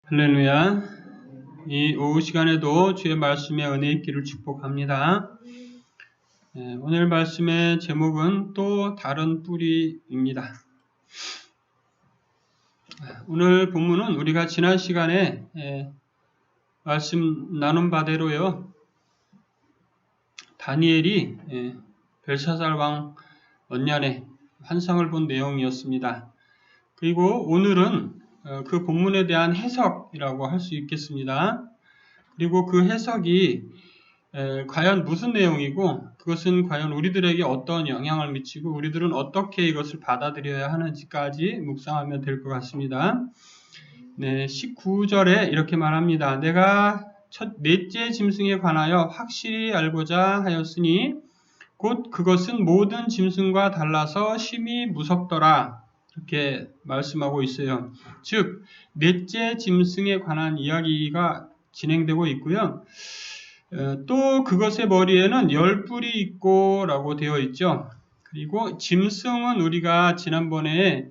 할렐루야. 이 오후 시간에도 주의 말씀의 은혜 있기를 축복합니다. 오늘 말씀의 제목은 또 다른 뿌리입니다. 오늘 본문은 우리가 지난 시간에 말씀 나눈 바대로요. 다니엘이 벨사살 왕 원년에 환상을 본 내용이었습니다. 그리고 오늘은 그 본문에 대한 해석이라고 할 수 있겠습니다. 그리고 그 해석이 과연 무슨 내용이고 그것은 과연 우리들에게 어떤 영향을 미치고 우리들은 어떻게 이것을 받아들여야 하는지까지 묵상하면 될 것 같습니다. 네, 19절에 이렇게 말합니다. 내가 넷째 짐승에 관하여 확실히 알고자 하였으니 곧 그것은 모든 짐승과 달라서 심히 무섭더라. 이렇게 말씀하고 있어요. 즉, 넷째 짐승에 관한 이야기가 진행되고 있고요. 또 그것의 머리에는 10뿔이 있고 라고 되어 있죠. 그리고 짐승은 우리가 지난번에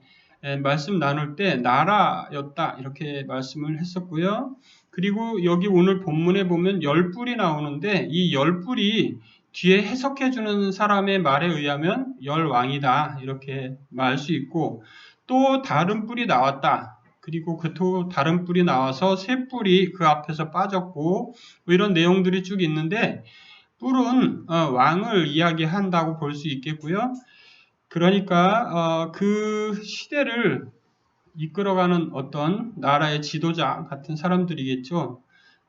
말씀 나눌 때 나라였다 이렇게 말씀을 했었고요. 그리고 여기 오늘 본문에 보면 10뿔이 나오는데 이 10뿔이 뒤에 해석해주는 사람의 말에 의하면 열왕이다 이렇게 말 수 있고 또 다른 뿔이 나왔다. 그리고 그 또 다른 뿔이 나와서 새 뿔이 그 앞에서 빠졌고 뭐 이런 내용들이 쭉 있는데 뿔은 왕을 이야기한다고 볼 수 있겠고요. 그러니까 그 시대를 이끌어가는 어떤 나라의 지도자 같은 사람들이겠죠.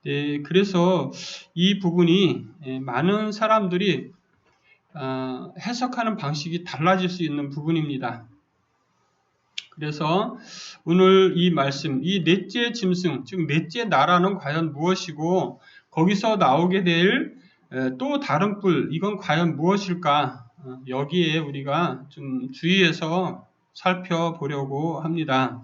네, 그래서 이 부분이 많은 사람들이 해석하는 방식이 달라질 수 있는 부분입니다. 그래서 오늘 이 말씀, 이 넷째 짐승, 즉 넷째 나라는 과연 무엇이고 거기서 나오게 될 또 다른 뿔, 이건 과연 무엇일까? 여기에 우리가 좀 주의해서 살펴보려고 합니다.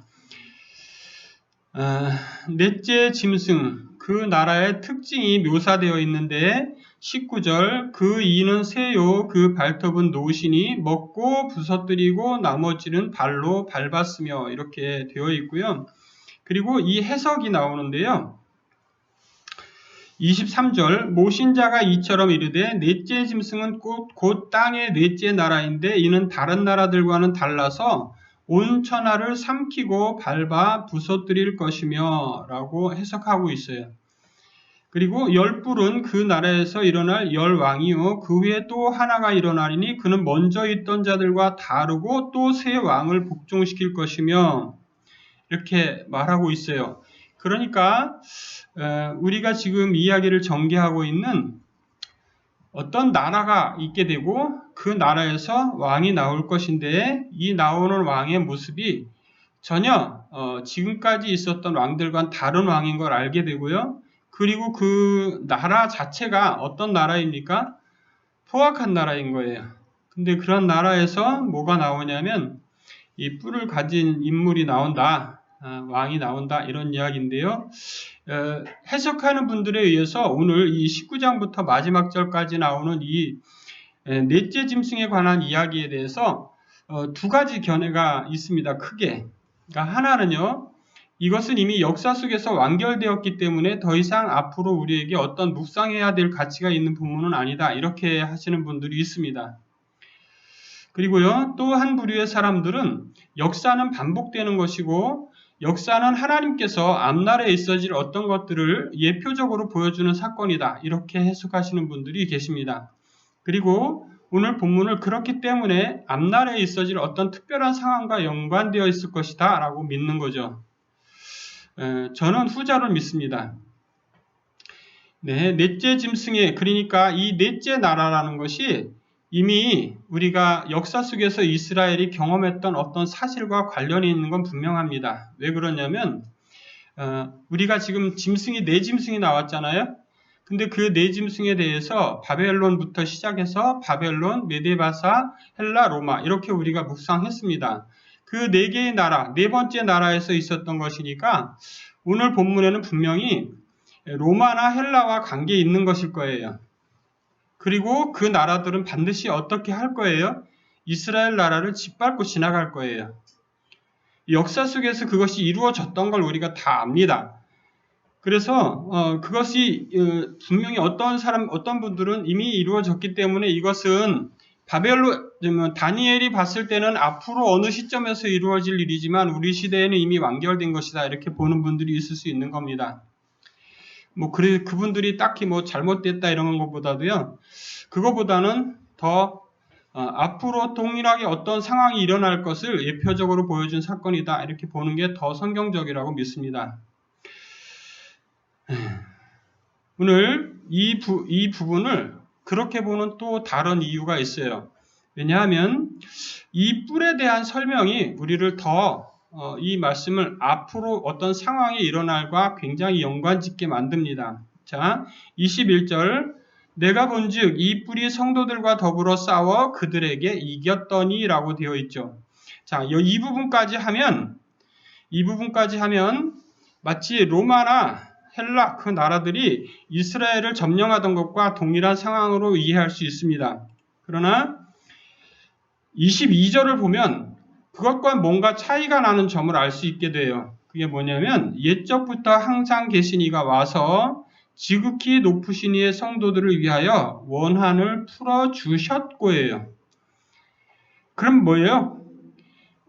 넷째 짐승, 그 나라의 특징이 묘사되어 있는데 19절 그 이는 새요 그 발톱은 노시니 먹고 부서뜨리고 나머지는 발로 밟았으며 이렇게 되어 있고요. 그리고 이 해석이 나오는데요. 23절 모신자가 이처럼 이르되 넷째 짐승은 곧 땅의 넷째 나라인데 이는 다른 나라들과는 달라서 온 천하를 삼키고 밟아 부서뜨릴 것이며 라고 해석하고 있어요. 그리고 10뿔은 그 나라에서 일어날 열왕이요 그 후에 또 하나가 일어나리니 그는 먼저 있던 자들과 다르고 또 새 왕을 복종시킬 것이며 이렇게 말하고 있어요. 그러니까 우리가 지금 이야기를 전개하고 있는 어떤 나라가 있게 되고 그 나라에서 왕이 나올 것인데 이 나오는 왕의 모습이 전혀 지금까지 있었던 왕들과는 다른 왕인 걸 알게 되고요. 그리고 그 나라 자체가 어떤 나라입니까? 포악한 나라인 거예요. 근데 그런 나라에서 뭐가 나오냐면 이 뿔을 가진 인물이 나온다. 왕이 나온다 이런 이야기인데요. 해석하는 분들에 의해서 오늘 이 19장부터 마지막 절까지 나오는 이 넷째 짐승에 관한 이야기에 대해서 두 가지 견해가 있습니다. 크게. 그러니까 하나는요. 이것은 이미 역사 속에서 완결되었기 때문에 더 이상 앞으로 우리에게 어떤 묵상해야 될 가치가 있는 부분은 아니다. 이렇게 하시는 분들이 있습니다. 그리고요. 또 한 부류의 사람들은 역사는 반복되는 것이고 역사는 하나님께서 앞날에 있어질 어떤 것들을 예표적으로 보여주는 사건이다. 이렇게 해석하시는 분들이 계십니다. 그리고 오늘 본문을 그렇기 때문에 앞날에 있어질 어떤 특별한 상황과 연관되어 있을 것이다 라고 믿는 거죠. 저는 후자를 믿습니다. 네, 넷째 짐승에, 그러니까 이 넷째 나라라는 것이 이미 우리가 역사 속에서 이스라엘이 경험했던 어떤 사실과 관련이 있는 건 분명합니다. 왜 그러냐면 우리가 지금 짐승이 네 짐승이 나왔잖아요. 근데 그 네 짐승에 대해서 바벨론부터 시작해서 바벨론, 메데바사, 헬라, 로마 이렇게 우리가 묵상했습니다. 그 네 개의 나라, 네 번째 나라에서 있었던 것이니까 오늘 본문에는 분명히 로마나 헬라와 관계 있는 것일 거예요. 그리고 그 나라들은 반드시 어떻게 할 거예요? 이스라엘 나라를 짓밟고 지나갈 거예요. 역사 속에서 그것이 이루어졌던 걸 우리가 다 압니다. 그래서 그것이 분명히 어떤 분들은 이미 이루어졌기 때문에 이것은 다니엘이 봤을 때는 앞으로 어느 시점에서 이루어질 일이지만 우리 시대에는 이미 완결된 것이다 이렇게 보는 분들이 있을 수 있는 겁니다. 그분들이 딱히 잘못됐다 이런 것보다도요, 그거보다는 더 앞으로 동일하게 어떤 상황이 일어날 것을 예표적으로 보여준 사건이다 이렇게 보는 게 더 성경적이라고 믿습니다. 오늘 이 부분을 그렇게 보는 또 다른 이유가 있어요. 왜냐하면 이 뿔에 대한 설명이 우리를 더 이 말씀을 앞으로 어떤 상황이 일어날과 굉장히 연관짓게 만듭니다. 자, 21절 내가 본즉 이 뿔이 성도들과 더불어 싸워 그들에게 이겼더니 라고 되어 있죠. 자, 이 부분까지 하면 마치 로마나 헬라 그 나라들이 이스라엘을 점령하던 것과 동일한 상황으로 이해할 수 있습니다. 그러나 22절을 보면 그것과 뭔가 차이가 나는 점을 알 수 있게 돼요. 그게 뭐냐면 옛적부터 항상 계신 이가 와서 지극히 높으신 이의 성도들을 위하여 원한을 풀어주셨고예요. 그럼 뭐예요?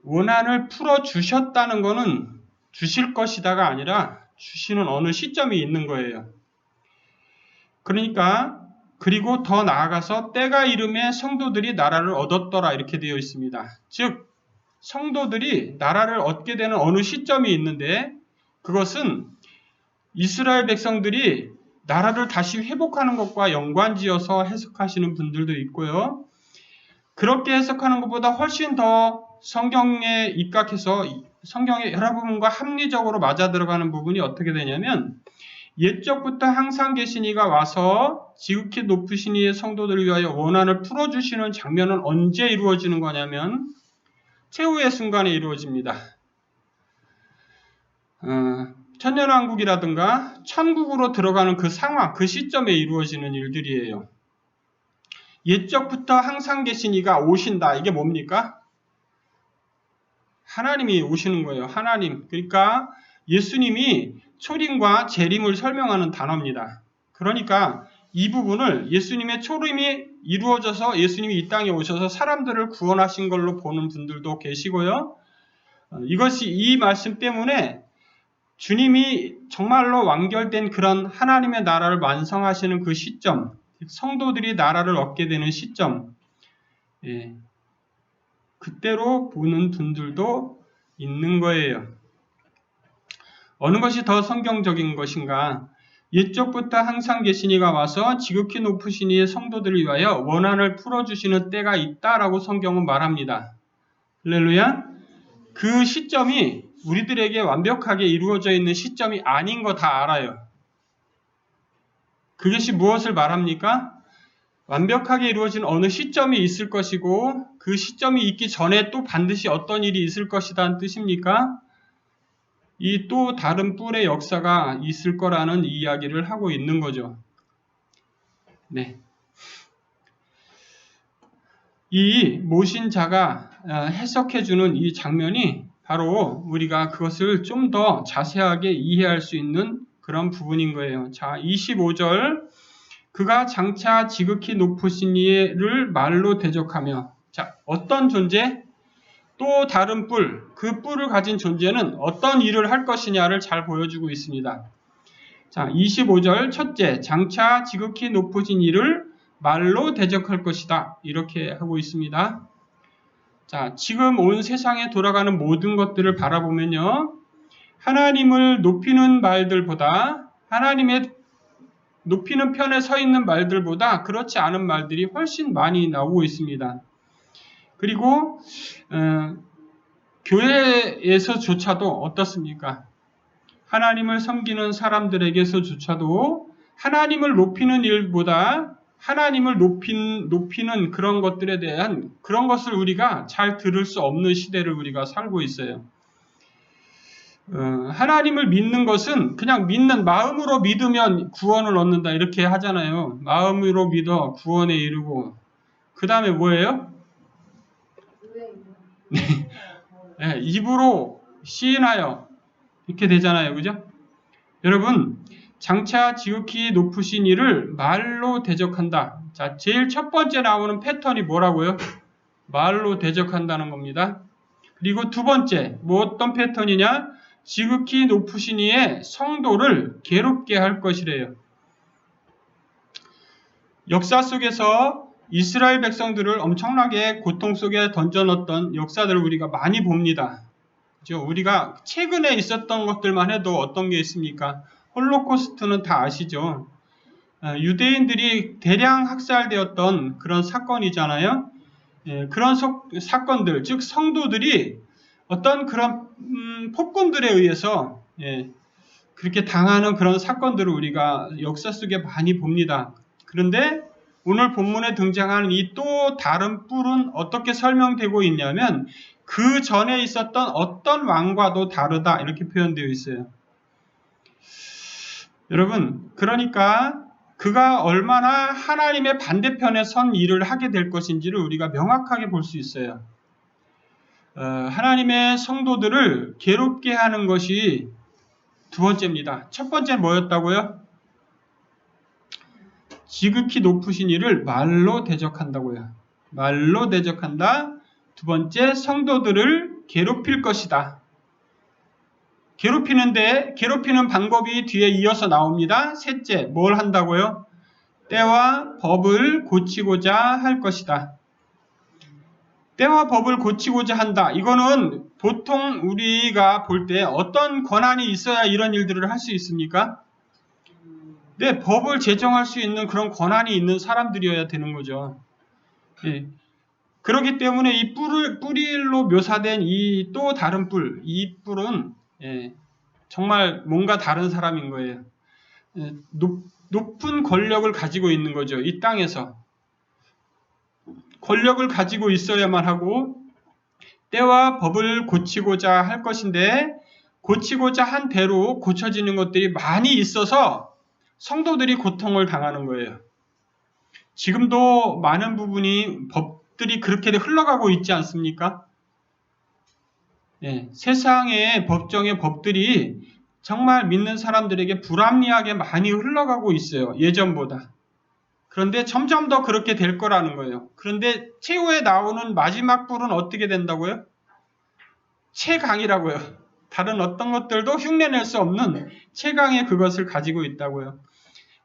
원한을 풀어주셨다는 거는 주실 것이다가 아니라 주시는 어느 시점이 있는 거예요. 그러니까 그리고 더 나아가서 때가 이름에 성도들이 나라를 얻었더라 이렇게 되어 있습니다. 즉 성도들이 나라를 얻게 되는 어느 시점이 있는데 그것은 이스라엘 백성들이 나라를 다시 회복하는 것과 연관지어서 해석하시는 분들도 있고요. 그렇게 해석하는 것보다 훨씬 더 성경에 입각해서 성경의 여러 부분과 합리적으로 맞아 들어가는 부분이 어떻게 되냐면 옛적부터 항상 계신 이가 와서 지극히 높으신 이의 성도들을 위하여 원한을 풀어주시는 장면은 언제 이루어지는 거냐면 최후의 순간에 이루어집니다. 천년왕국이라든가 천국으로 들어가는 그 상황, 그 시점에 이루어지는 일들이에요. 옛적부터 항상 계신 이가 오신다. 이게 뭡니까? 하나님이 오시는 거예요. 하나님. 그러니까 예수님이 초림과 재림을 설명하는 단어입니다. 그러니까 이 부분을 예수님의 초림이 이루어져서 예수님이 이 땅에 오셔서 사람들을 구원하신 걸로 보는 분들도 계시고요. 이것이 이 말씀 때문에 주님이 정말로 완결된 그런 하나님의 나라를 완성하시는 그 시점, 성도들이 나라를 얻게 되는 시점, 그때로 보는 분들도 있는 거예요. 어느 것이 더 성경적인 것인가? 옛적부터 항상 계신 이가 와서 지극히 높으신 이의 성도들을 위하여 원한을 풀어주시는 때가 있다라고 성경은 말합니다. 할렐루야. 그 시점이 우리들에게 완벽하게 이루어져 있는 시점이 아닌 거 다 알아요. 그것이 무엇을 말합니까? 완벽하게 이루어진 어느 시점이 있을 것이고 그 시점이 있기 전에 또 반드시 어떤 일이 있을 것이라는 뜻입니까? 이 또 다른 뿔의 역사가 있을 거라는 이야기를 하고 있는 거죠. 네. 이 모신자가 해석해주는 이 장면이 바로 우리가 그것을 좀 더 자세하게 이해할 수 있는 그런 부분인 거예요. 자, 25절. 그가 장차 지극히 높으신 이를 말로 대적하며. 자, 어떤 존재? 또 다른 뿔, 그 뿔을 가진 존재는 어떤 일을 할 것이냐를 잘 보여주고 있습니다. 자, 25절 첫째, 장차 지극히 높으신 이를 말로 대적할 것이다. 이렇게 하고 있습니다. 자, 지금 온 세상에 돌아가는 모든 것들을 바라보면요. 하나님을 높이는 말들보다 하나님의 높이는 편에 서 있는 말들보다 그렇지 않은 말들이 훨씬 많이 나오고 있습니다. 그리고 교회에서조차도 어떻습니까? 하나님을 섬기는 사람들에게서조차도 하나님을 높이는 일보다 하나님을 높이는 그런 것들에 대한 그런 것을 우리가 잘 들을 수 없는 시대를 우리가 살고 있어요. 하나님을 믿는 것은 그냥 마음으로 믿으면 구원을 얻는다 이렇게 하잖아요. 마음으로 믿어 구원에 이르고 그 다음에 뭐예요? 네, 입으로 시인하여 이렇게 되잖아요. 그죠? 여러분, 장차 지극히 높으신 이를 말로 대적한다. 자, 제일 첫 번째 나오는 패턴이 뭐라고요? 말로 대적한다는 겁니다. 그리고 두 번째, 어떤 패턴이냐? 지극히 높으신 이의 성도를 괴롭게 할 것이래요. 역사 속에서 이스라엘 백성들을 엄청나게 고통 속에 던져넣었던 역사들을 우리가 많이 봅니다. 그렇죠? 우리가 최근에 있었던 것들만 해도 어떤 게 있습니까? 홀로코스트는 다 아시죠? 유대인들이 대량 학살되었던 그런 사건이잖아요. 그런 사건들, 즉 성도들이 어떤 그런 폭군들에 의해서 그렇게 당하는 그런 사건들을 우리가 역사 속에 많이 봅니다. 그런데 오늘 본문에 등장하는 이 또 다른 뿔은 어떻게 설명되고 있냐면 그 전에 있었던 어떤 왕과도 다르다 이렇게 표현되어 있어요. 여러분, 그러니까 그가 얼마나 하나님의 반대편에 선 일을 하게 될 것인지를 우리가 명확하게 볼 수 있어요. 하나님의 성도들을 괴롭게 하는 것이 두 번째입니다. 첫 번째는 뭐였다고요? 지극히 높으신 이를 말로 대적한다고요. 말로 대적한다. 두 번째, 성도들을 괴롭힐 것이다. 괴롭히는 방법이 뒤에 이어서 나옵니다. 셋째, 뭘 한다고요? 때와 법을 고치고자 할 것이다. 때와 법을 고치고자 한다. 이거는 보통 우리가 볼 때 어떤 권한이 있어야 이런 일들을 할 수 있습니까? 네, 법을 제정할 수 있는 그런 권한이 있는 사람들이어야 되는 거죠. 예. 그렇기 때문에 이 뿌리로 묘사된 이 또 다른 뿔, 이 뿔은 정말 뭔가 다른 사람인 거예요. 높은 권력을 가지고 있는 거죠. 이 땅에서. 권력을 가지고 있어야만 하고 때와 법을 고치고자 할 것인데 고치고자 한 대로 고쳐지는 것들이 많이 있어서 성도들이 고통을 당하는 거예요. 지금도 많은 부분이 법들이 그렇게 흘러가고 있지 않습니까? 세상의 법정의 법들이 정말 믿는 사람들에게 불합리하게 많이 흘러가고 있어요. 예전보다. 그런데 점점 더 그렇게 될 거라는 거예요. 그런데 최후에 나오는 마지막 뿔은 어떻게 된다고요? 최강이라고요. 다른 어떤 것들도 흉내낼 수 없는 최강의 그것을 가지고 있다고요.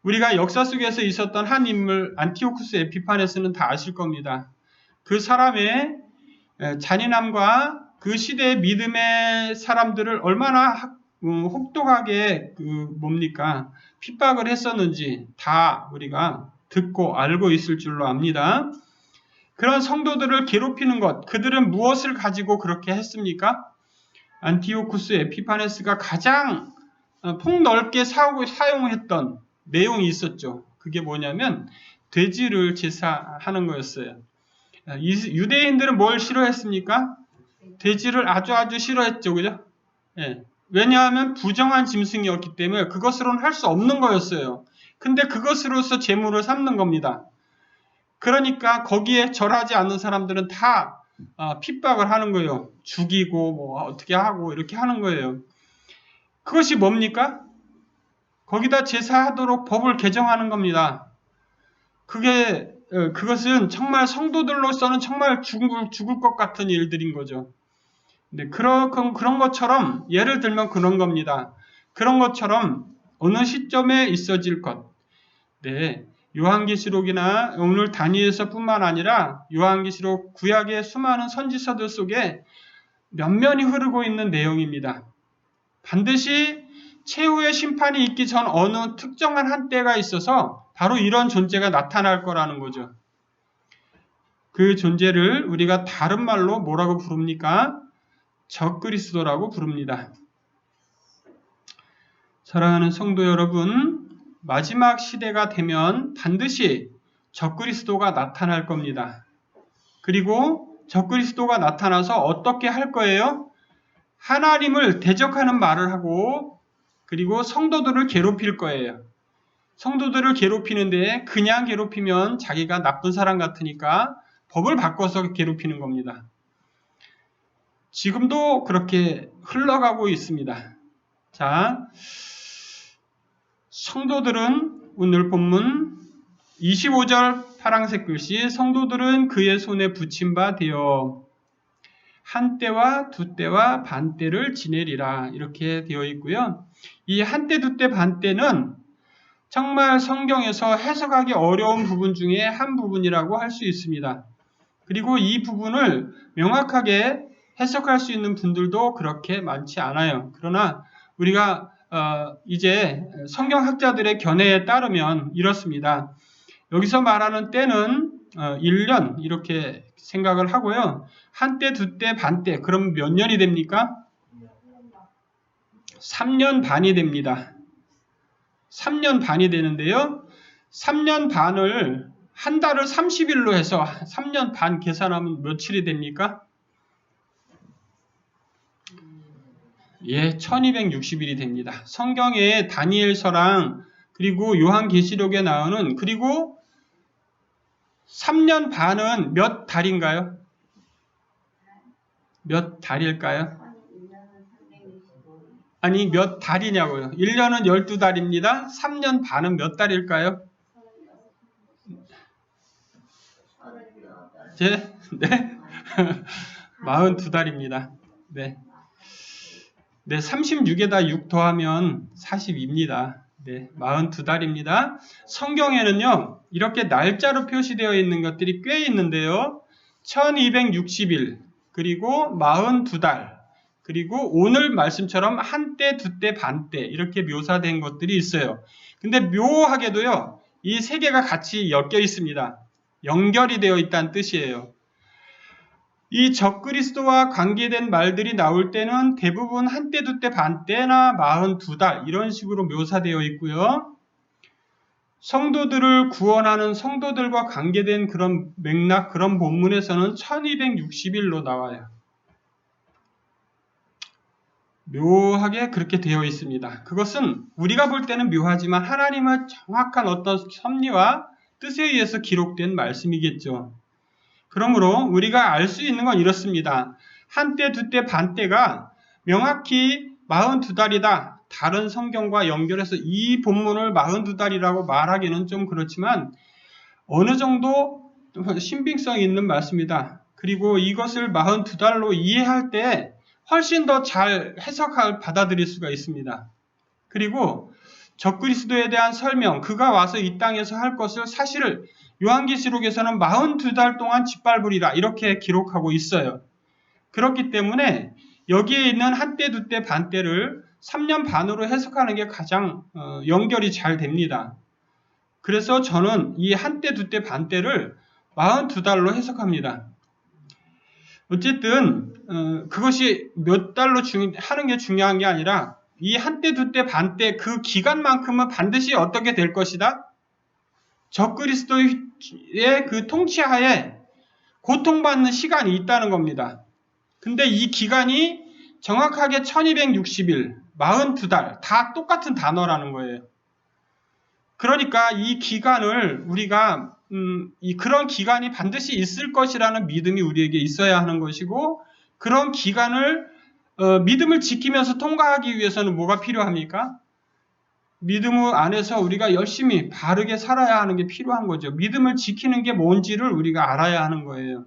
우리가 역사 속에서 있었던 한 인물 안티오쿠스 에피파네스는 다 아실 겁니다. 그 사람의 잔인함과 그 시대의 믿음의 사람들을 얼마나 혹독하게 핍박을 했었는지 다 우리가 듣고 알고 있을 줄로 압니다. 그런 성도들을 괴롭히는 것, 그들은 무엇을 가지고 그렇게 했습니까? 안티오쿠스 에피파네스가 가장 폭넓게 사용했던 내용이 있었죠. 그게 뭐냐면 돼지를 제사하는 거였어요. 유대인들은 뭘 싫어했습니까? 돼지를 아주 싫어했죠. 그죠? 왜냐하면 부정한 짐승이었기 때문에 그것으로는 할 수 없는 거였어요. 근데 그것으로서 제물을 삼는 겁니다. 그러니까 거기에 절하지 않는 사람들은 다 핍박을 하는 거예요. 죽이고 어떻게 하고 이렇게 하는 거예요. 그것이 뭡니까? 거기다 제사하도록 법을 개정하는 겁니다. 그것은 정말 성도들로서는 정말 죽을 것 같은 일들인 거죠. 근데 그런 것처럼 예를 들면 그런 겁니다. 그런 것처럼 어느 시점에 있어질 것. 요한계시록이나 오늘 다니엘서뿐만 아니라 요한계시록 구약의 수많은 선지서들 속에 면면이 흐르고 있는 내용입니다. 반드시 최후의 심판이 있기 전 어느 특정한 한때가 있어서 바로 이런 존재가 나타날 거라는 거죠. 그 존재를 우리가 다른 말로 뭐라고 부릅니까? 적그리스도라고 부릅니다. 사랑하는 성도 여러분, 마지막 시대가 되면 반드시 적그리스도가 나타날 겁니다. 그리고 적그리스도가 나타나서 어떻게 할 거예요? 하나님을 대적하는 말을 하고 그리고 성도들을 괴롭힐 거예요. 성도들을 괴롭히는데 그냥 괴롭히면 자기가 나쁜 사람 같으니까 법을 바꿔서 괴롭히는 겁니다. 지금도 그렇게 흘러가고 있습니다. 자, 성도들은 오늘 본문 25절 파란색 글씨 성도들은 그의 손에 붙임 바 되어 한때와 두때와 반때를 지내리라 이렇게 되어 있고요. 이 한때, 두때, 반때는 정말 성경에서 해석하기 어려운 부분 중에 한 부분이라고 할 수 있습니다. 그리고 이 부분을 명확하게 해석할 수 있는 분들도 그렇게 많지 않아요. 그러나 우리가 이제 성경학자들의 견해에 따르면 이렇습니다. 여기서 말하는 때는 1년 이렇게 생각을 하고요. 한때, 두때, 반때 그럼 몇 년이 됩니까? 3년 반이 됩니다. 3년 반이 되는데요. 3년 반을 한 달을 30일로 해서 3년 반 계산하면 며칠이 됩니까? 예, 1260일이 됩니다. 성경에 다니엘서랑 그리고 요한계시록에 나오는 그리고 3년 반은 몇 달인가요? 몇 달일까요? 아니, 몇 달이냐고요. 1년은 12달입니다. 3년 반은 몇 달일까요? 네? 42달입니다. 네. 네, 36에다 6 더하면 40입니다. 네, 42달입니다. 성경에는요, 이렇게 날짜로 표시되어 있는 것들이 꽤 있는데요. 1260일, 그리고 42달, 그리고 오늘 말씀처럼 한때, 두때, 반때 이렇게 묘사된 것들이 있어요. 근데 묘하게도요, 이 세 개가 같이 엮여 있습니다. 연결이 되어 있다는 뜻이에요. 이 적그리스도와 관계된 말들이 나올 때는 대부분 한때, 두때, 반때나 42달 이런 식으로 묘사되어 있고요. 성도들을 구원하는 성도들과 관계된 그런 맥락, 그런 본문에서는 1260일로 나와요. 묘하게 그렇게 되어 있습니다. 그것은 우리가 볼 때는 묘하지만 하나님의 정확한 어떤 섭리와 뜻에 의해서 기록된 말씀이겠죠. 그러므로 우리가 알 수 있는 건 이렇습니다. 한때, 두때, 반때가 명확히 42달이다. 다른 성경과 연결해서 이 본문을 42달이라고 말하기는 좀 그렇지만 어느 정도 신빙성이 있는 말씀이다. 그리고 이것을 42달로 이해할 때 훨씬 더 잘 받아들일 수가 있습니다. 그리고 적그리스도에 대한 설명, 그가 와서 이 땅에서 할 것을 사실을 요한계시록에서는 42달 동안 짓밟으리라 이렇게 기록하고 있어요. 그렇기 때문에 여기에 있는 한때, 두때, 반때를 3년 반으로 해석하는 게 가장 연결이 잘 됩니다. 그래서 저는 이 한때, 두때, 반때를 42달로 해석합니다. 어쨌든 그것이 몇 달로 하는 게 중요한 게 아니라 이 한때, 두때, 반때 그 기간만큼은 반드시 어떻게 될 것이다? 적그리스도의 그 통치하에 고통받는 시간이 있다는 겁니다. 근데 이 기간이 정확하게 1260일, 42달 다 똑같은 단어라는 거예요. 그러니까 이 기간을 우리가 그런 기간이 반드시 있을 것이라는 믿음이 우리에게 있어야 하는 것이고 그런 기간을 믿음을 지키면서 통과하기 위해서는 뭐가 필요합니까? 믿음 안에서 우리가 열심히 바르게 살아야 하는 게 필요한 거죠. 믿음을 지키는 게 뭔지를 우리가 알아야 하는 거예요.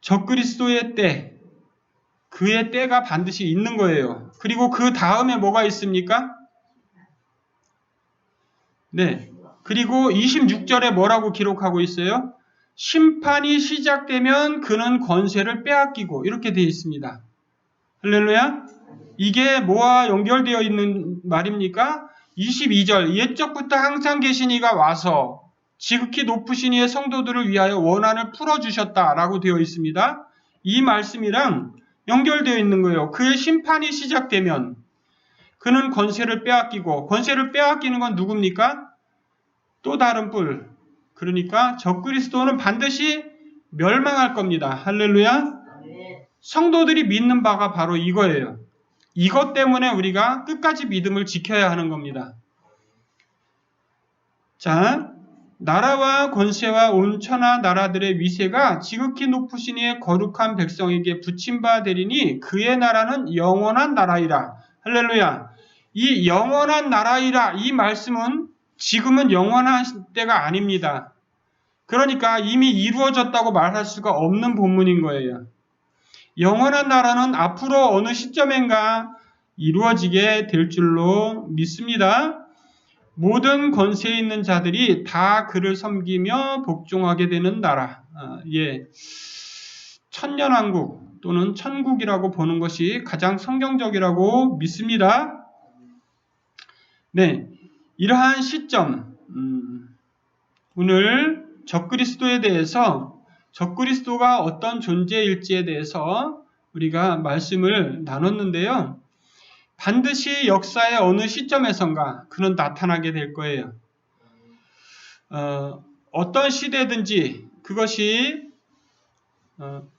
적그리스도의 때, 그의 때가 반드시 있는 거예요. 그리고 그 다음에 뭐가 있습니까? 네. 그리고 26절에 뭐라고 기록하고 있어요? 심판이 시작되면 그는 권세를 빼앗기고 이렇게 되어 있습니다. 할렐루야. 이게 뭐와 연결되어 있는 말입니까? 22절 옛적부터 항상 계신 이가 와서 지극히 높으신 이의 성도들을 위하여 원한을 풀어주셨다라고 되어 있습니다. 이 말씀이랑 연결되어 있는 거예요. 그의 심판이 시작되면 그는 권세를 빼앗기고, 권세를 빼앗기는 건 누굽니까? 또 다른 뿔. 그러니까 적그리스도는 반드시 멸망할 겁니다. 할렐루야. 성도들이 믿는 바가 바로 이거예요. 이것 때문에 우리가 끝까지 믿음을 지켜야 하는 겁니다. 자, 나라와 권세와 온 천하 나라들의 위세가 지극히 높으신 이의 거룩한 백성에게 붙임 바 되리니 그의 나라는 영원한 나라이라. 할렐루야. 이 영원한 나라이라 이 말씀은 지금은 영원한 때가 아닙니다. 그러니까 이미 이루어졌다고 말할 수가 없는 본문인 거예요. 영원한 나라는 앞으로 어느 시점인가 이루어지게 될 줄로 믿습니다. 모든 권세에 있는 자들이 다 그를 섬기며 복종하게 되는 나라. 천년왕국 또는 천국이라고 보는 것이 가장 성경적이라고 믿습니다. 네, 이러한 시점, 오늘 적그리스도에 대해서 적그리스도가 어떤 존재일지에 대해서 우리가 말씀을 나눴는데요. 반드시 역사의 어느 시점에선가 그는 나타나게 될 거예요. 어떤 시대든지 그것이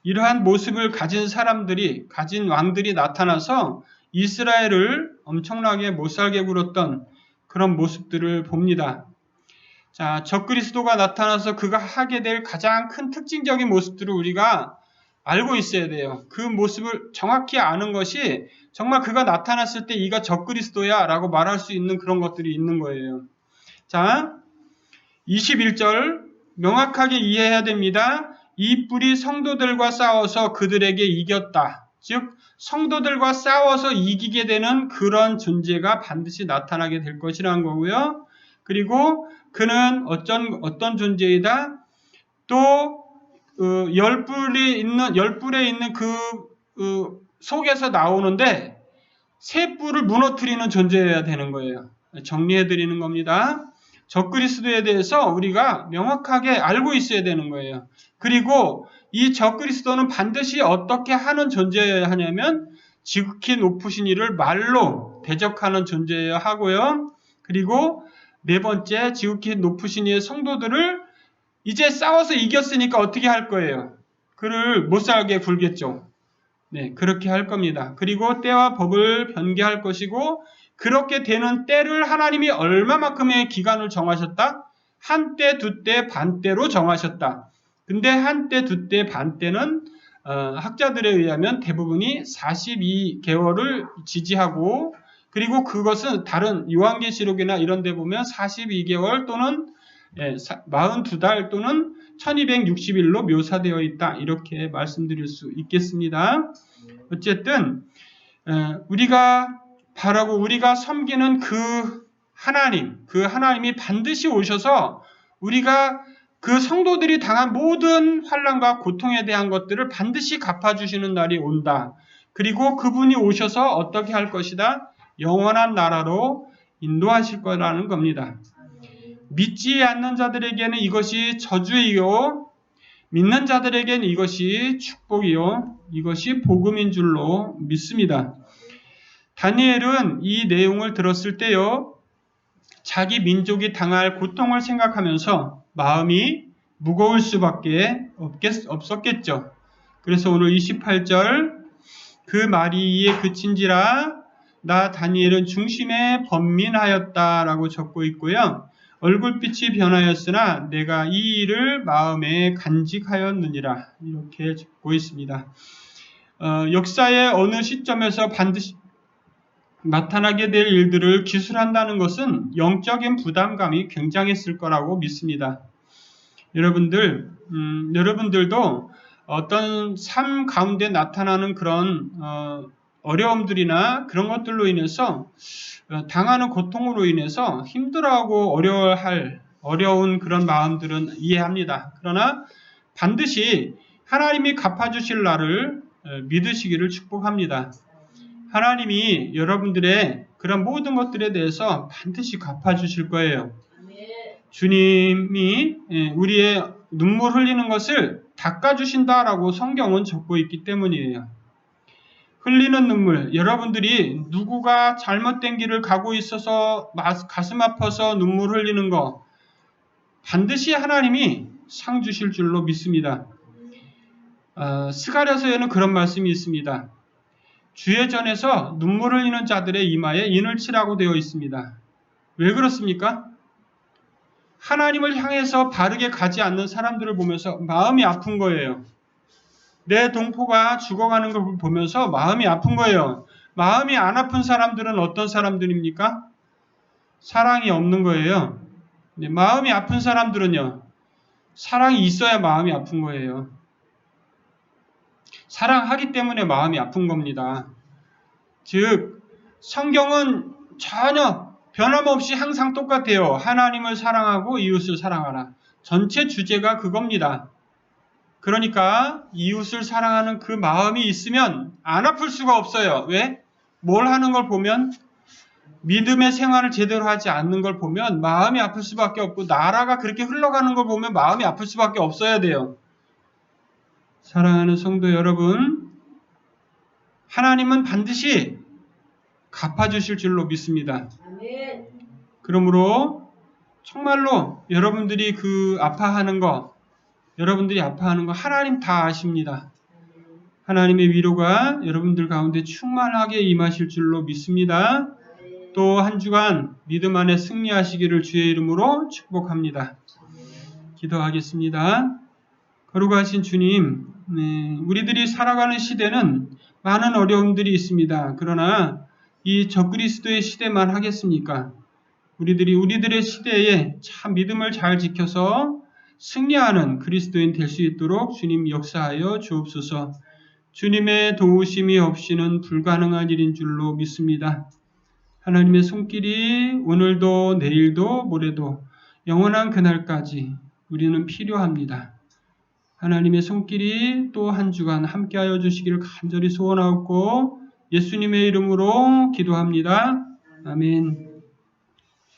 이러한 모습을 가진 사람들이, 가진 왕들이 나타나서 이스라엘을 엄청나게 못살게 굴었던 그런 모습들을 봅니다. 자, 적그리스도가 나타나서 그가 하게 될 가장 큰 특징적인 모습들을 우리가 알고 있어야 돼요. 그 모습을 정확히 아는 것이 정말 그가 나타났을 때 이가 적그리스도야 라고 말할 수 있는 그런 것들이 있는 거예요. 자, 21절 명확하게 이해해야 됩니다. 이 뿔이 성도들과 싸워서 그들에게 이겼다. 즉 성도들과 싸워서 이기게 되는 그런 존재가 반드시 나타나게 될 것이라는 거고요. 그리고 그는 어떤 존재이다? 또 열뿔에 있는 그 속에서 나오는데 세 뿔을 무너뜨리는 존재여야 되는 거예요. 정리해드리는 겁니다. 적그리스도에 대해서 우리가 명확하게 알고 있어야 되는 거예요. 그리고 이 적그리스도는 반드시 어떻게 하는 존재여야 하냐면 지극히 높으신 이를 말로 대적하는 존재여야 하고요. 그리고 네 번째, 지극히 높으신 이의 성도들을 이제 싸워서 이겼으니까 어떻게 할 거예요? 그를 못살게 굴겠죠. 네, 그렇게 할 겁니다. 그리고 때와 법을 변개할 것이고 그렇게 되는 때를 하나님이 얼마만큼의 기간을 정하셨다? 한때, 두때, 반때로 정하셨다. 근데 한때, 두때, 반때는 학자들에 의하면 대부분이 42개월을 지지하고 그리고 그것은 다른 요한계시록이나 이런 데 보면 42개월 또는 42달 또는 1260일로 묘사되어 있다. 이렇게 말씀드릴 수 있겠습니다. 어쨌든 우리가 바라고 우리가 섬기는 그 하나님이 반드시 오셔서 우리가 그 성도들이 당한 모든 환난과 고통에 대한 것들을 반드시 갚아주시는 날이 온다. 그리고 그분이 오셔서 어떻게 할 것이다? 영원한 나라로 인도하실 거라는 겁니다. 믿지 않는 자들에게는 이것이 저주이요 믿는 자들에게는 이것이 축복이요 이것이 복음인 줄로 믿습니다. 다니엘은 이 내용을 들었을 때요 자기 민족이 당할 고통을 생각하면서 마음이 무거울 수밖에 없었겠죠. 그래서 오늘 28절 그 말이 이에 그친지라 나 다니엘은 중심에 번민하였다라고 적고 있고요. 얼굴빛이 변하였으나 내가 이 일을 마음에 간직하였느니라 이렇게 적고 있습니다. 역사의 어느 시점에서 반드시 나타나게 될 일들을 기술한다는 것은 영적인 부담감이 굉장했을 거라고 믿습니다. 여러분들도 어떤 삶 가운데 나타나는 그런 어려움들이나 그런 것들로 인해서 당하는 고통으로 인해서 힘들어하고 어려운 그런 마음들은 이해합니다. 그러나 반드시 하나님이 갚아주실 날을 믿으시기를 축복합니다. 하나님이 여러분들의 그런 모든 것들에 대해서 반드시 갚아주실 거예요. 주님이 우리의 눈물 흘리는 것을 닦아주신다라고 성경은 적고 있기 때문이에요. 흘리는 눈물, 여러분들이 누구가 잘못된 길을 가고 있어서 가슴 아파서 눈물 흘리는 거 반드시 하나님이 상 주실 줄로 믿습니다. 스가랴서에는 그런 말씀이 있습니다. 주의 전에서 눈물 흘리는 자들의 이마에 인을 치라고 되어 있습니다. 왜 그렇습니까? 하나님을 향해서 바르게 가지 않는 사람들을 보면서 마음이 아픈 거예요. 내 동포가 죽어가는 걸 보면서 마음이 아픈 거예요. 마음이 안 아픈 사람들은 어떤 사람들입니까? 사랑이 없는 거예요. 마음이 아픈 사람들은요, 사랑이 있어야 마음이 아픈 거예요. 사랑하기 때문에 마음이 아픈 겁니다. 즉, 성경은 전혀 변함없이 항상 똑같아요. 하나님을 사랑하고 이웃을 사랑하라. 전체 주제가 그겁니다. 그러니까 이웃을 사랑하는 그 마음이 있으면 안 아플 수가 없어요. 왜? 뭘 하는 걸 보면, 믿음의 생활을 제대로 하지 않는 걸 보면 마음이 아플 수밖에 없고, 나라가 그렇게 흘러가는 걸 보면 마음이 아플 수밖에 없어야 돼요. 사랑하는 성도 여러분, 하나님은 반드시 갚아주실 줄로 믿습니다. 그러므로 정말로 여러분들이 아파하는 거 하나님 다 아십니다. 하나님의 위로가 여러분들 가운데 충만하게 임하실 줄로 믿습니다. 또 한 주간 믿음 안에 승리하시기를 주의 이름으로 축복합니다. 기도하겠습니다. 거룩하신 주님, 우리들이 살아가는 시대는 많은 어려움들이 있습니다. 그러나 이 적그리스도의 시대만 하겠습니까? 우리들의 시대에 참 믿음을 잘 지켜서 승리하는 그리스도인 될 수 있도록 주님 역사하여 주옵소서. 주님의 도우심이 없이는 불가능한 일인 줄로 믿습니다. 하나님의 손길이 오늘도 내일도 모레도 영원한 그날까지 우리는 필요합니다. 하나님의 손길이 또 한 주간 함께하여 주시기를 간절히 소원하옵고 예수님의 이름으로 기도합니다. 아멘.